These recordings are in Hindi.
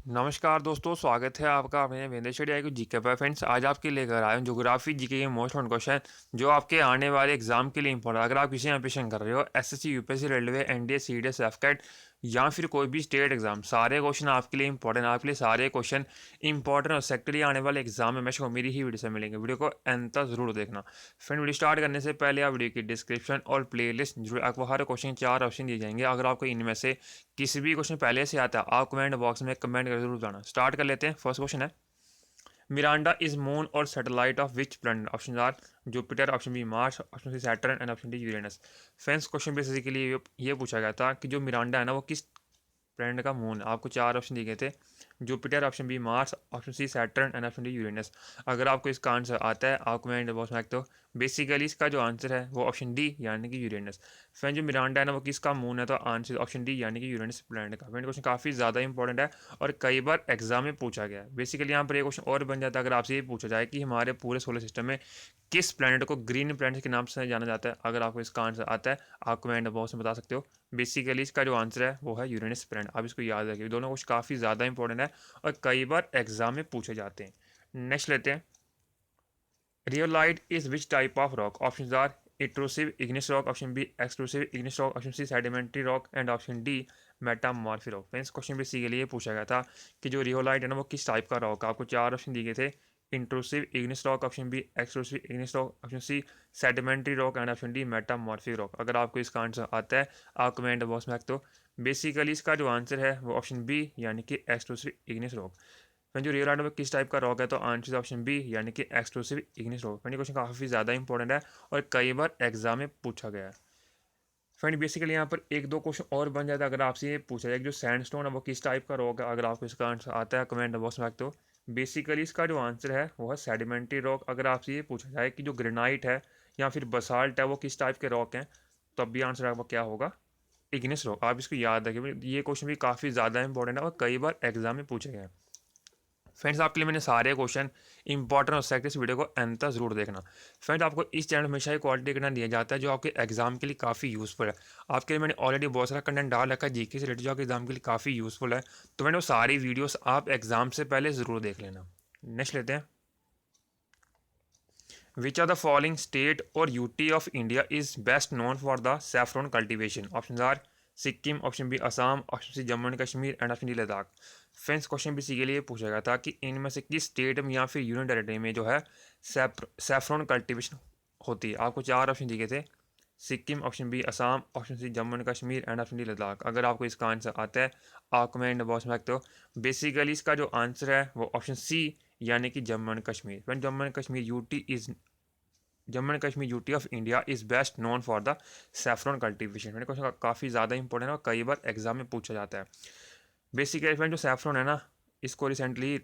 नमस्कार दोस्तों, स्वागत है आपका अपने वेंदेश्वरी आई जीके पर। फ्रेंड्स, आज आपके लेकर आए हूँ ज्योग्राफी जीके के मोस्ट इम्पोर्टेंट क्वेश्चन जो आपके आने वाले एग्जाम के लिए इंपॉर्टेंट। अगर आप किसी एम्बिशन कर रहे हो, SSC, UPSC, railway, NDA, CDS, AFCAT या फिर कोई भी स्टेट एग्जाम, सारे क्वेश्चन आपके लिए इंपॉर्टेंट। आपके लिए सारे क्वेश्चन इंपॉर्टेंट और सेक्टरी आने वाले एग्जाम में मैं मेरी ही वीडियो से मिलेंगे। वीडियो को अंत तक जरूर देखना। फ्रेंड, वीडियो स्टार्ट करने से पहले आप वीडियो की डिस्क्रिप्शन और प्लेलिस्ट जरूर, आपको हर क्वेश्चन 4 ऑप्शन दिए जाएंगे। अगर आपको इनमें से किसी भी क्वेश्चन पहले से आता है, आप कमेंट बॉक्स में कमेंट कर जरूर बताना। स्टार्ट कर लेते हैं। फर्स्ट क्वेश्चन है, मिरांडा इज मून और satellite of which planet? Option are Jupiter, option B Mars, option C Saturn and option D Uranus. Friends, question basically ये पूछा गया था कि जो मिरांडा है ना, वो किस प्लैनेट का मून है। आपको 4 ऑप्शन दिए गए थे, Jupiter, option B Mars, option C Saturn and option D Uranus. अगर आपको इसका आंसर आता है, आप कमेंट बॉक्स में लिखते हो। बेसिकली इसका जो आंसर है वो ऑप्शन डी यानी कि यूरेनस। फ्रेंड, जो मिरांडा है ना, वो किसका मून है? तो आंसर ऑप्शन डी यानी कि यूरेनस प्लैनेट का। फ्रेंड, क्वेश्चन काफ़ी ज़्यादा इंपॉर्टेंट है और कई बार एग्जाम में पूछा गया है। बेसिकली यहाँ पर एक क्वेश्चन और बन जाता है, अगर आपसे ये पूछा जाए कि हमारे पूरे सोलर सिस्टम में किस प्लैनेट को ग्रीन प्लैनेट के नाम से जाना जाता है। अगर आपको इसका आंसर आता है, आप कमेंट बॉक्स में बता सकते हो। बेसिकली इसका जो आंसर है वो है यूरेनस प्लैनेट। आप इसको याद रखिए, दोनों कुछ काफ़ी ज़्यादा इंपॉर्टेंट है और कई बार एग्जाम में पूछे जाते हैं। नेक्स्ट लेते हैं, rhyolite is which type of rock? Option A intrusive igneous rock, option B exclusive igneous rock, option C sedimentary rock and option D metamorphic rock. Friends, question basically ये पूछा गया था कि जो रियोलाइट है ना, वो किस टाइप का रॉक है। आपको 4 ऑप्शन दिए गए थे, intrusive igneous rock, option B exclusive igneous rock, option C sedimentary rock and option D metamorphic rock. अगर आपको इसका आंसर आता है, आप कमेंट बॉक्स में रख दो। बेसिकली इसका जो आंसर है वो ऑप्शन बी यानी कि एक्सक्लूसिव igneous रॉक। फ्रेंड, जो रियल आर्ट में किस टाइप का रॉक है, तो आंसर ऑप्शन बी यानी कि एक्सक्लूसिव igneous रॉक। फ्रेंड, ये क्वेश्चन काफ़ी ज़्यादा इंपॉर्टेंट है और कई बार एग्जाम में पूछा गया है। फ्रेंड, बेसिकली यहाँ पर एक दो क्वेश्चन और बन जाता है, अगर आपसे ये पूछा जाए कि जो सैंडस्टोन है वो किस टाइप का रॉक है। अगर आपको इसका आंसर आता है, कमेंट बॉक्स में रखते हो। बेसिकली इसका जो आंसर है वो है सेडिमेंट्री रॉक। अगर आपसे ये पूछा जाए कि जो ग्रेनाइट है या फिर बसाल्ट है वो किस टाइप के रॉक हैं, तब भी आंसर आपका क्या होगा? igneous rock. आप इसको याद रखिए, ये क्वेश्चन भी काफ़ी ज़्यादा इंपॉर्टेंट है और कई बार एग्जाम में पूछे गए हैं। फ्रेंड्स, आपके लिए मैंने सारे क्वेश्चन इंपॉर्टेंट और सेक्ट, इस वीडियो को अंत तक जरूर देखना। फ्रेंड्स, आपको इस चैनल हमेशा ही क्वालिटी कंटेंट दिया जाता है जो आपके एग्जाम के लिए काफ़ी यूज़फुल है। आपके लिए मैंने ऑलरेडी बहुत सारा कंटेंट डाल रखा है जीके से रिलेटेड जो आपके एग्जाम के लिए काफ़ी यूज़फुल है। तो मैंने वो सारी वीडियोस आप एग्जाम से पहले ज़रूर देख लेना। नेक्स्ट लेते हैं, which are the following state or UT of India is best known for the saffron cultivation? Option A Sikkim, option B Assam, option C Jammu and Kashmir and option D Ladakh. Friends, question basically ये पूछा गया था कि इनमें से किस स्टेट में या फिर यूनियन टेरेटरी में जो है सैफरॉन कल्टिवेशन होती है। आपको 4 ऑप्शन दिए गए थे, Sikkim, option B Assam, option C Jammu and Kashmir and option D Ladakh. अगर आपको इसका आंसर आता है, आप कमेंट बॉक्स में रखते हो। बेसिकली इसका जो आंसर है वो ऑप्शन सी यानी कि Jammu and Kashmir. Friend, Jammu and Kashmir UT is Jammu and Kashmir UT of India is best known for the saffron cultivation. मैंने क्वेश्चन काफ़ी ज़्यादा इंपॉर्टेंट है और कई बार एग्जाम में पूछा जाता है। बेसिकली फ्रेंड, जो सैफरॉन है ना, इसको रिसेंटली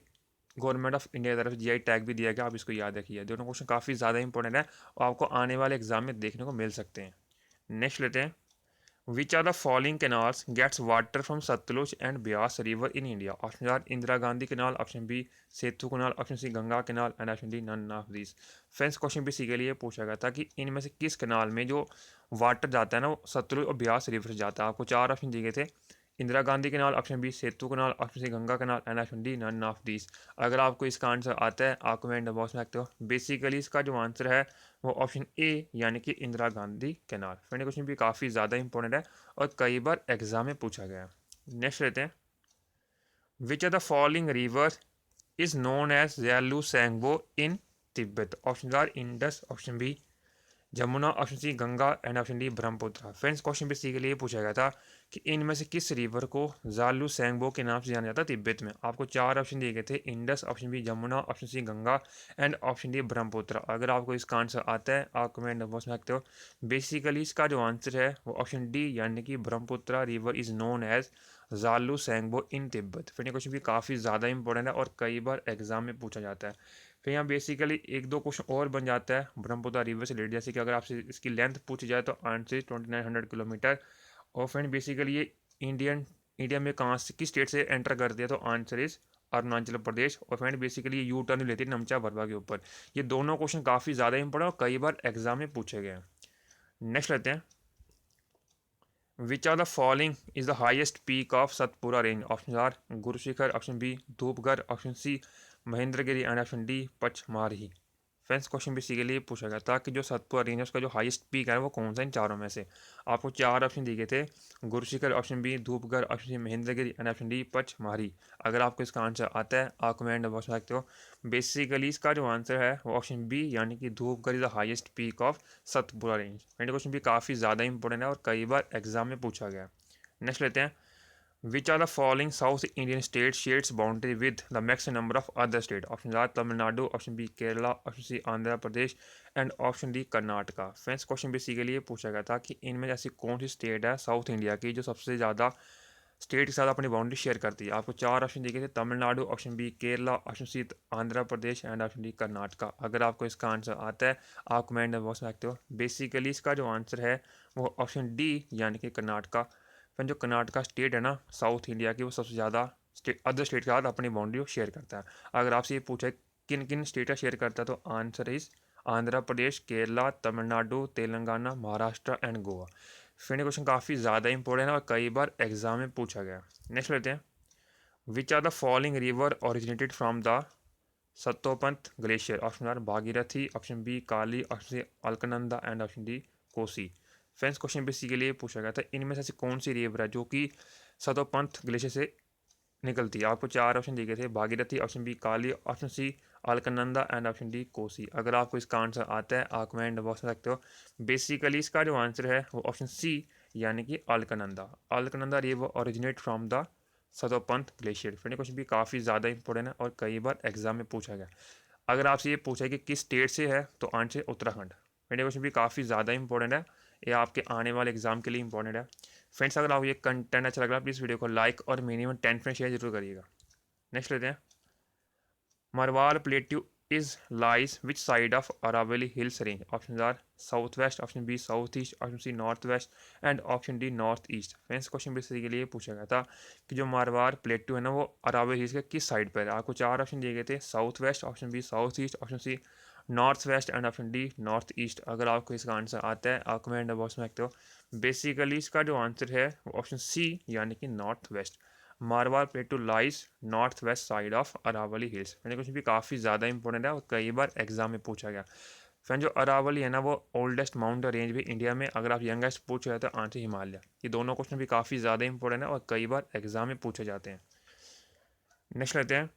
गवर्नमेंट ऑफ इंडिया की तरफ जीआई टैग भी दिया गया। आप इसको याद रखिए, दोनों क्वेश्चन काफ़ी ज़्यादा इंपॉर्टेंट है और आपको आने वाले एग्जाम में देखने को मिल सकते हैं। नेक्स्ट लेते हैं, which are the following canals gets water from Sutlej and Beas river in India? Option are Indira Gandhi canal, option B Setu canal, option C Ganga canal and option D none of this. Friends, question basically ये पूछा गया था कि इनमें से किस कैनाल में जो वाटर जाता है ना, वो सतलुज और ब्यास रिवर से जाता है। आपको 4 ऑप्शन दिए गए थे, Indira Gandhi canal, option B Setu canal, option C Ganga canal and option D none of this. अगर आपको इसका आंसर आता है, आप कमेंट बॉक्स में रखते हो। बेसिकली इसका जो आंसर है वो ऑप्शन ए यानी कि Indira Gandhi canal. Friend, question भी काफ़ी ज़्यादा इंपॉर्टेंट है और कई बार एग्जाम में पूछा गया है। नेक्स्ट लेते हैं, which are the following river is known as जैलू सैंगबो in Tibet? Option are Indus, option B Jamuna, option C Ganga and option D Brahmaputra. Friends, question basically ये पूछा गया था कि इनमें से किस रिवर को जालू सैंगबो के नाम से जाना जाता है तिब्बत में। आपको 4 ऑप्शन दिए गए थे, Indus, option B Jamuna, option C Ganga and option D Brahmaputra. अगर आपको इसका आंसर आता है, आप कमेंट बॉक्स में रखते हो। बेसिकली इसका जो आंसर है वो ऑप्शन डी यानी कि Brahmaputra river is known as जालू सैंगबो इन तिब्बत। फिर ये क्वेश्चन भी काफ़ी ज़्यादा इंपॉर्टेंट है और कई बार एग्जाम में पूछा जाता है। फिर यहाँ बेसिकली एक दो क्वेश्चन और बन जाता है ब्रह्मपुत्र रिवर से रिलेटेड, जैसे कि अगर आपसे इसकी लेंथ पूछी जाए तो आंसर 2900 किलोमीटर। और फ्रेंड, बेसिकली ये इंडिया में कहाँ से किस स्टेट से एंटर कर दिया, तो आंसर इज अरुणाचल प्रदेश। और फ्रेंड, बेसिकली ये यू टर्न लेती है नमचा बरवा के ऊपर। ये दोनों क्वेश्चन काफ़ी ज़्यादा इंपॉर्टेंट और कई बार एग्जाम में पूछे गए हैं। नेक्स्ट लेते हैं, which are the following is the highest peak of Satpura range? Option A Guru Shikhar, option B Dhupgarh, option C Mahendragiri and option D Pachmarhi. Friends question basically पूछा गया था कि जो सतपुरा रेंज है उसका जो हाईएस्ट पीक है वो कौन सा इन चारों में से। आपको चार ऑप्शन दिए गए थे, Guru Shikhar, option B Dhupgarh, option C Mahendragiri and option D Pachmarhi. अगर आपको इसका आंसर आता है आप कमेंट बॉक्स में सकते हो। बेसिकली इसका जो आंसर है वो ऑप्शन बी यानी कि Dhupgarh is the highest peak of Satpura range. Friend question भी काफ़ी ज़्यादा इंपॉर्टेंट है और कई बार एग्जाम में पूछा गया। नेक्स्ट लेते हैं, which are the following south Indian state shares boundary with the maximum number of other state? Option are Tamil Nadu, option B Kerala, option C Andhra Pradesh and option D Karnataka. Friends question basically ये पूछा गया था कि इनमें ऐसी कौन सी स्टेट है साउथ इंडिया की जो सबसे ज़्यादा स्टेट के साथ अपनी बाउंड्री शेयर करती है। आपको चार ऑप्शन दिए गए थे, Tamil Nadu, option B Kerala, option C Andhra Pradesh and option D Karnataka. अगर आपको इसका आंसर आता है आप कमेंट बॉक्स में रखते हो। बेसिकली इसका जो आंसर है वो ऑप्शन डी यानी कि कर्नाटका। फिर जो कर्नाटका स्टेट है ना साउथ इंडिया की, वो सबसे ज़्यादा अदर स्टेट के साथ अपनी बाउंड्री शेयर करता है। अगर आपसे ये पूछे किन किन स्टेट का शेयर करता है तो answer is Andhra Pradesh, Kerala, Tamil Nadu, Telangana, Maharashtra and Goa. फिर क्वेश्चन काफ़ी ज़्यादा इंपॉर्टेंट है और कई बार एग्जाम में पूछा गया। नेक्स्ट लेते हैं, which are the following river originated from the Satopanth glacier? Option are Bhagirathi, option B Kali, option C Alaknanda and option D Kosi. Friends question basically पूछा गया था इनमें से ऐसी कौन सी रिवर है जो कि सतोपंथ ग्लेशियर से निकलती है। आपको चार ऑप्शन दिए गए थे, Bhagirathi, option B Kali, option C Alaknanda and option D Kosi. अगर आपको इसका आंसर आता है आप कमेंट बॉक्स में सकते हो। बेसिकली इसका जो आंसर है वो ऑप्शन सी यानी कि Alaknanda. Alaknanda river originate from the Satopanth glacier. फिर क्वेश्चन भी काफ़ी ज़्यादा इंपॉर्टेंट है और कई बार एग्जाम में पूछा गया। अगर आपसे ये पूछा है कि किस स्टेट से है तो आंसर उत्तराखंड। फिर क्वेश्चन भी काफ़ी ज़्यादा इंपॉर्टेंट है, ये आपके आने वाले एग्जाम के लिए इंपॉर्टेंट है। फ्रेंड्स अगर आपको ये कंटेंट अच्छा लग रहा है प्लीज़ वीडियो को लाइक और मिनिमम 10 फ्रेंड शेयर जरूर करिएगा। नेक्स्ट लेते हैं, Marwar plateau is lies which side of Aravalli hills range? Option A south west, option B south east, option C north west and option D north east. Friends question basically के लिए पूछा गया था कि जो मारवाड़ प्लेट्यू है ना वो अरावली हिल्स के किस साइड पर है। आपको चार ऑप्शन दिए गए थे, south west, option B south east, option C north west and option D north east. अगर आपको इसका आंसर आता है आप कमेंट बॉक्स में रखते हो। बेसिकली इसका जो आंसर है वो ऑप्शन सी यानी कि north west. Marwar plateau lies north west side of Aravalli hills. मैंने क्वेश्चन भी काफ़ी ज़्यादा इंपॉर्टेंट है और कई बार एग्जाम में पूछा गया। फ्रेंड जो अरावली है ना वो ओल्डेस्ट माउंटेन रेंज भी इंडिया में, अगर आप यंगेस्ट पूछ रहे हैं तो आंसर हिमालय। ये दोनों क्वेश्चन भी काफ़ी ज़्यादा इंपॉर्टेंट है और कई बार एग्जाम में पूछे जाते हैं। नेक्स्ट लेते हैं,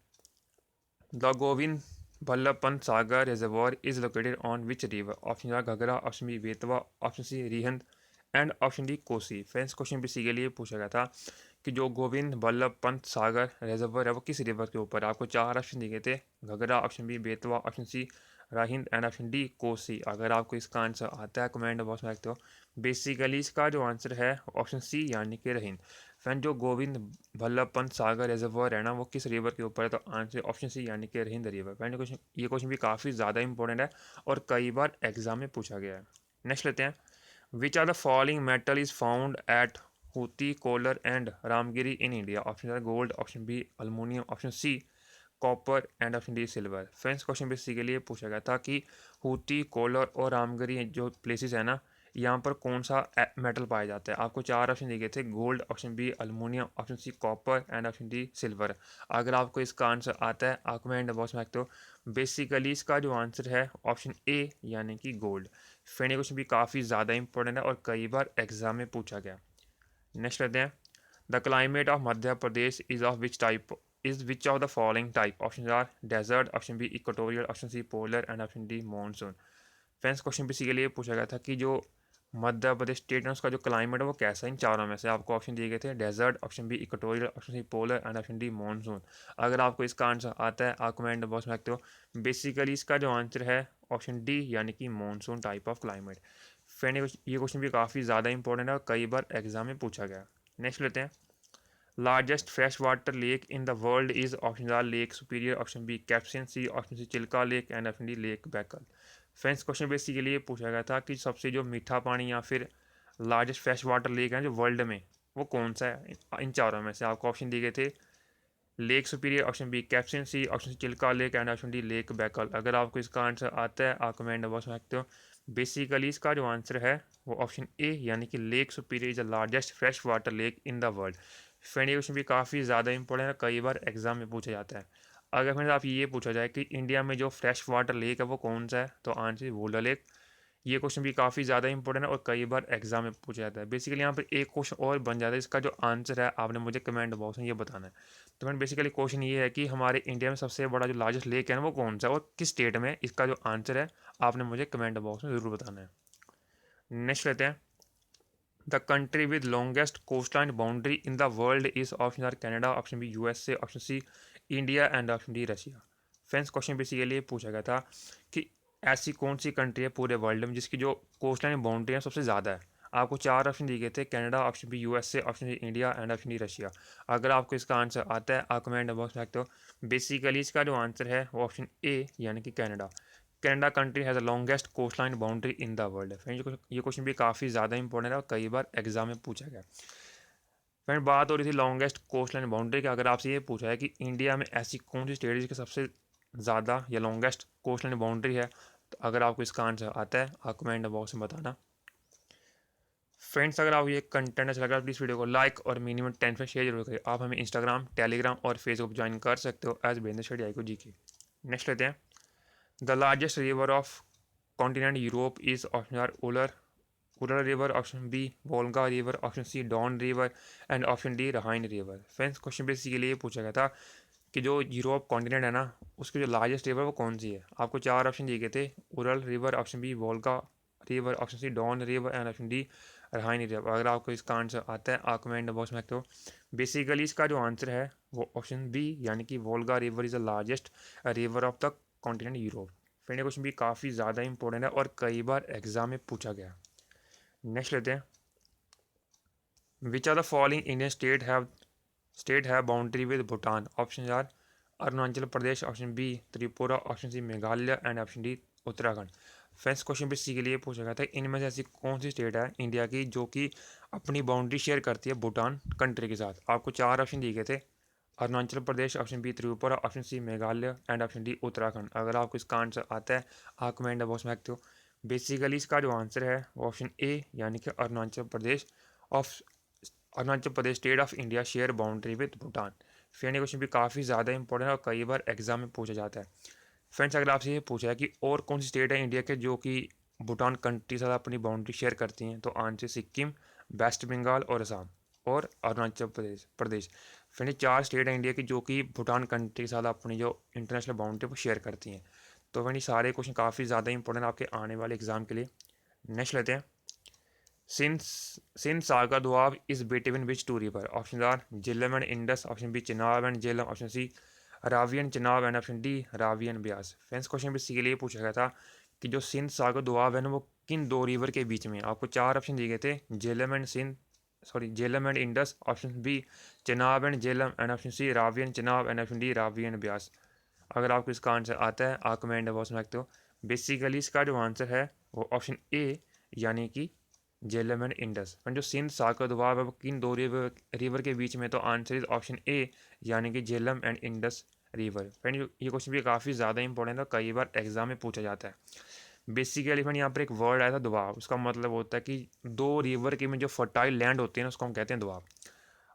the Govind Ballabh Pant Sagar reservoir is located on which river? Option A Ghaghra, option B Betwa, option C Rihand and option D Kosi. Friends question भी इसी के लिए पूछा गया था कि जो गोविंद बल्लभ पंत सागर रिजर्वर है वो किस रिवर के ऊपर है। आपको चार ऑप्शन दिए गए थे, Ghaghra, option B Betwa, option C Rihand and option D Kosi. अगर आपको इसका आंसर आता है कमेंट बॉक्स में रखते हो। बेसिकली इसका जो आंसर है ऑप्शन सी यानी कि रहिंद। फ्रेंड जो गोविंद बल्लभ पंत सागर रिजर्वर है ना वो किस रिवर के ऊपर है तो आंसर ऑप्शन सी यानी कि रहिंद रिवर। फ्रेंड क्वेश्चन ये क्वेश्चन भी काफ़ी ज़्यादा इंपॉर्टेंट है और कई बार एग्जाम में पूछा गया है। नेक्स्ट लेते हैं, which are the following metal is found at Hutti, Kolar and Ramagiri in India? Option A gold, option B aluminium, option C copper and option D silver. Friends question basically ये पूछा गया था कि हूती, कोलर और रामगिरी जो प्लेसेस है ना यहाँ पर कौन सा मेटल पाया जाता है। आपको चार ऑप्शन दिए गए थे, gold, option B aluminium, option C copper and option D silver. अगर आपको इसका आंसर आता है आप कमेंट बॉक्स में रखते हो। बेसिकली इसका जो आंसर है ऑप्शन ए यानी कि गोल्ड। फ्रेंड ये क्वेश्चन भी काफ़ी ज़्यादा इंपॉर्टेंट है और कई बार एग्जाम में पूछा गया। नेक्स्ट लेते हैं, the climate of Madhya Pradesh is of which type is which of the following type? Option A desert, option B equatorial, option C polar and option D monsoon. Friends question basically ये पूछा गया था कि जो मध्य प्रदेश स्टेट है उसका जो क्लाइमेट है वो कैसा है इन चारों में से। आपको ऑप्शन दिए गए थे, desert, option B equatorial, option C polar and option D monsoon. अगर आपको इसका आंसर आता है आप कमेंट बॉक्स में रखते हो। बेसिकली इसका जो आंसर है ऑप्शन डी यानी कि monsoon type of climate. Friend ये क्वेश्चन भी काफ़ी ज़्यादा इंपॉर्टेंट है और कई बार एग्जाम में पूछा गया। नेक्स्ट लेते हैं, largest fresh water lake in the world is? Option A Lake Superior, option B Caspian, sea option C Chilka lake and option D Lake Baikal. Friends question basically ये पूछा गया था कि सबसे जो मीठा पानी या फिर लार्जेस्ट फ्रेश वाटर लेक है जो वर्ल्ड में वो कौन सा है इन चारों में से। आपको ऑप्शन दिए गए थे, Lake Superior, option B Caspian, sea option C Chilka lake and option D Lake Baikal. अगर आपको इसका आंसर आता है आप कमेंट बॉक्स में रखते हो। बेसिकली इसका जो आंसर है वो ऑप्शन ए यानी कि lake superior is the largest fresh water lake in the world. Friend ये क्वेश्चन भी काफ़ी ज़्यादा इंपॉर्टेंट है, कई बार एग्जाम में पूछा जाता है। अगर फ्रेंड आप ये पूछा जाए कि इंडिया में जो फ्रेश वाटर लेक है वो कौन सा है, तो आंसर वुलर लेक। ये क्वेश्चन भी काफ़ी ज़्यादा इंपॉर्टेंट है और कई बार एग्जाम में पूछा जाता है। बेसिकली यहाँ पर एक क्वेश्चन और बन जाता है, इसका जो आंसर है आपने मुझे कमेंट बॉक्स में ये बताना है। तो फ्रेंड बेसिकली क्वेश्चन ये है कि हमारे इंडिया में सबसे बड़ा जो लार्जेस्ट लेक है ना वो कौन सा है और किस स्टेट में, इसका जो आंसर है आपने मुझे कमेंट बॉक्स में ज़रूर बताना है। नेक्स्ट लेते हैं, the country with longest coastline boundary in the world is option A Canada, option B USA, option C India and option D Russia. Friends question basically ये पूछा गया था कि ऐसी कौन सी कंट्री है पूरे वर्ल्ड में जिसकी जो कोस्टलाइन बाउंड्री है सबसे ज़्यादा है। आपको चार ऑप्शन दिए गए थे, Canada, option B USA, option C India and option D Russia. अगर आपको इसका आंसर आता है आप कमेंट बॉक्स में रखते हो। बेसिकली इसका जो आंसर है वो ऑप्शन ए यानी कि Canada. Canada country has the longest coast line boundary in the world. Friend ये क्वेश्चन भी काफ़ी ज़्यादा इंपॉर्टेंट है और कई बार एग्जाम में पूछा गया। फ्रेंड बात हो रही थी लॉन्गेस्ट कोस्ट लाइन बाउंड्री की। अगर आपसे ये पूछा है कि इंडिया में ऐसी कौन सी स्टेट है जिसकी सबसे ज़्यादा या लॉन्गेस्ट कोस्ट लाइन बाउंड्री है, तो अगर आपको इसका आंसर आता है आप कमेंट बॉक्स में बताना। फ्रेंड्स अगर आप ये कंटेंट अच्छा लगा प्लीज़ वीडियो को लाइक और मिनिमम 10 फ्रेंड शेयर जरूर करें। आप हमें इंस्टाग्राम, टेलीग्राम और फेसबुक ज्वाइन कर सकते हो एज बिजनेस स्टडी आई को जी के। नेक्स्ट लेते हैं, the largest river of continent Europe is option A Ural river, option B Volga river, option C Don river and option D Rhine river. Friends question basically ये पूछा गया था कि जो यूरोप कॉन्टिनेंट है ना उसकी जो लार्जेस्ट रिवर वो कौन सी है। आपको चार ऑप्शन दिए गए थे, Ural river, option B Volga river, option C Don river and option D Rhine river. अगर आपको इसका आंसर आता है आप कमेंट बॉक्स में रखते हो। बेसिकली इसका जो आंसर है वो ऑप्शन बी यानी कि Volga river is the largest river of the continent Europe. Friend ये क्वेश्चन भी काफ़ी ज़्यादा इंपॉर्टेंट है और कई बार एग्जाम में पूछा गया। नेक्स्ट लेते हैं, which are the following Indian state है boundary with Bhutan. Option A Arunachal Pradesh, option B Tripura, option C Meghalaya and option D Uttarakhand. Friends question basically ये पूछा गया था इनमें से ऐसी कौन सी स्टेट है इंडिया की जो कि अपनी बाउंड्री शेयर करती है भूटान कंट्री के साथ। आपको चार ऑप्शन दिए गए थे, Arunachal Pradesh, option B Tripura, option C Meghalaya and option D Uttarakhand. अगर आपको इसका आंसर आता है आप कमेंट बॉक्स में रखते हो। बेसिकली इसका जो आंसर है वो ऑप्शन ए यानी कि of Arunachal Pradesh state of India share boundary with Bhutan. Friend ये क्वेश्चन भी काफ़ी ज़्यादा इंपॉर्टेंट है और कई बार एग्जाम में पूछा जाता है। फ्रेंड्स अगर आपसे ये पूछा है कि और कौन सी स्टेट है इंडिया के जो कि भूटान कंट्री के साथ अपनी बाउंड्री शेयर करती हैं, तो आंसर सिक्किम, वेस्ट बंगाल और असम और अरुणाचल प्रदेश। फ्रेंड ये चार स्टेट है इंडिया की जो कि भूटान कंट्री के साथ अपनी जो इंटरनेशनल बाउंड्री वो शेयर करती हैं। तो फ्रेंड ये सारे क्वेश्चन काफ़ी ज़्यादा इंपॉर्टेंट आपके आने वाले एग्जाम के लिए। नेक्स्ट लेते हैं, Sindh Sagar Doab is between which two river. Option A Jhelum and Indus, option B Chenab and Jhelum, option C Ravi and Chenab and option D Ravi and Beas. Friends question basically पूछा गया था कि जो सिंध सागर दोआब है ना वो किन दो रिवर के बीच में। आपको चार ऑप्शन दिए गए थे, Jhelum and Indus, option B Chenab and Jhelum and option C Ravi and Chenab and option D Ravi and Beas. अगर आपको इसका आंसर आता है आप कमेंट बॉक्स में रखते हो। बेसिकली इसका जो आंसर है वो ऑप्शन ए यानी कि झेलम एंड इंडस। जो सिंध सागर दोआब है वो किन दो रिवर के बीच में, तो आंसर इज ऑप्शन ए यानी कि Jhelum and Indus river. Friend ये क्वेश्चन भी काफ़ी ज़्यादा इंपॉर्टेंट है, कई बार एग्जाम में पूछा जाता है। बेसिकली फ्रेंड यहाँ पर एक वर्ड आया था दोआब, उसका मतलब होता है कि दो रिवर के में जो फर्टाइल लैंड होती है ना उसको हम कहते हैं दोआब।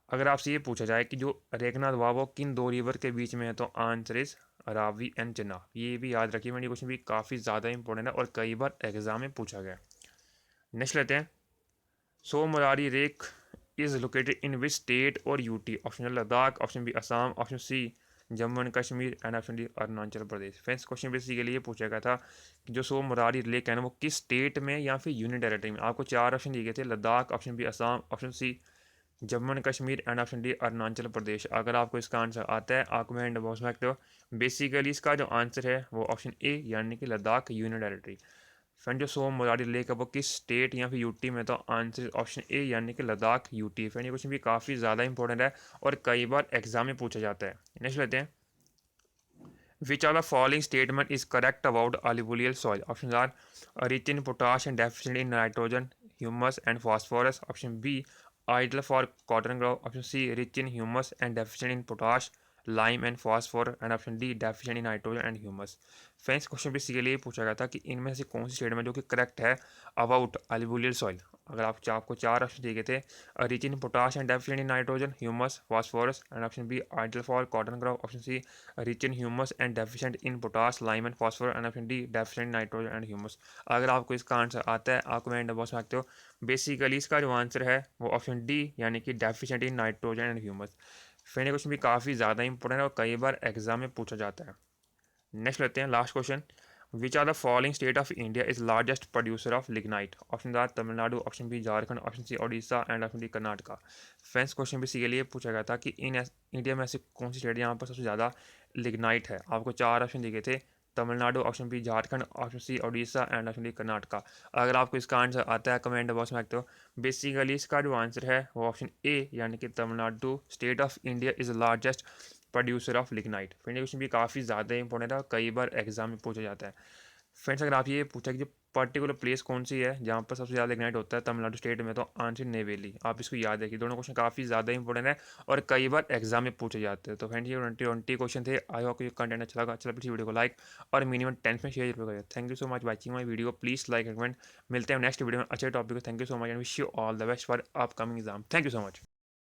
अगर आपसे ये पूछा जाए कि जो रेगना दोआब वो किन दो रिवर के बीच में है, तो answer is Ravi and Chenab. ये भी याद रखिए फ्रेंड, ये क्वेश्चन भी काफ़ी ज़्यादा इंपॉर्टेंट है और कई बार एग्जाम में पूछा गया। नेक्स्ट लेते हैं, Tsomoriri lake is located in which state or UT. Option Ladakh, option B Assam, option C Jammu and Kashmir and option D Arunachal Pradesh. Friends question basically ये पूछा गया था कि जो सोमरारी लेक है ना वो किस स्टेट में या फिर यूनियन टेरेटरी में। आपको चार ऑप्शन दिए गए थे, Ladakh, option B Assam, option C Jammu and Kashmir and option D Arunachal Pradesh. अगर आपको इसका आंसर आता है आप कमेंट बॉक्स में रखते हो। बेसिकली इसका जो आंसर है वो ऑप्शन ए यानी कि लद्दाख यूनियन टेरेटरी। फ्रेंड जो सोम मोरारी लेक है वो किस स्टेट या फिर यूटी में, तो आंसर ऑप्शन ए यानी कि लद्दाख यूटी। फ्रेंड ये क्वेश्चन भी काफ़ी ज़्यादा इंपॉर्टेंट है और कई बार एग्जाम में पूछा जाता है। नेक्स्ट लेते हैं, which are the following statement is correct about alluvial soil. Option A rich in potash and deficient in nitrogen, humus and phosphorus, option B ideal for cotton grow, option C rich in humus and deficient in potash, lime and phosphor, and option D deficient in nitrogen and humus. Friends question basically ये पूछा गया था कि इनमें से कौन सी स्टेटमेंट जो कि करेक्ट है अबाउट अलुवियल सॉइल। अगर आपको चार ऑप्शन दिए गए थे, rich in potash and deficient in nitrogen, humus, phosphorus, and option B ideal for cotton crop, option C rich in humus and deficient in potash, lime and phosphor, and option D deficient nitrogen and humus. अगर आपको इसका आंसर आता है आप कमेंट बॉक्स में सकते हो। बेसिकली इसका जो आंसर है वो ऑप्शन डी यानी कि deficient in nitrogen and humus. Friend question भी काफ़ी ज़्यादा इंपॉर्टेंट है और कई बार एग्जाम में पूछा जाता है। नेक्स्ट लेते हैं last question. Which are the following state of India is largest producer of lignite, option are Tamil Nadu, option B Jharkhand, option C Odisha, and option D Karnataka. Friends question basically ये पूछा गया था कि इंडिया में ऐसी कौन सी स्टेट है यहाँ पर सबसे ज़्यादा लिग्नाइट है। आपको चार ऑप्शन दिए गए थे, Tamil Nadu, option B Jharkhand, option C Odisha, and option D Karnataka. अगर आपको इसका आंसर आता है कमेंट बॉक्स में रखते हो। बेसिकली इसका जो आंसर है वो ऑप्शन ए यानी कि Tamil Nadu state of India is largest producer of lignite. Friend question भी काफ़ी ज़्यादा इंपॉर्टेंट है और कई बार एग्जाम में पूछा जाता है। फ्रेंड्स अगर आप ये पूछा कि जो पर्टिकुलर प्लेस कौन सी है जहाँ पर सबसे ज़्यादा इग्नाइट होता है तमिलनाडु स्टेट में, तो आंसर नेवेली। आप इसको याद रखिए, दोनों क्वेश्चन काफ़ी ज़्यादा इंपॉर्टेंट है और कई बार एग्जाम में पूछे जाते हैं। तो फ्रेंड्स ये 20 क्वेश्चन थे। आई होप ये कंटेंट अच्छा लगा। अच्छा प्लीज़ वीडियो को लाइक और मिनिमम 10 में शेयर जरूर करें। Thank you so much watching my video. Please like recommend. मिलते हैं नेक्स्ट वीडियो में अच्छे topic. Thank you so much and wish you all the best for upcoming exam. Thank you so much.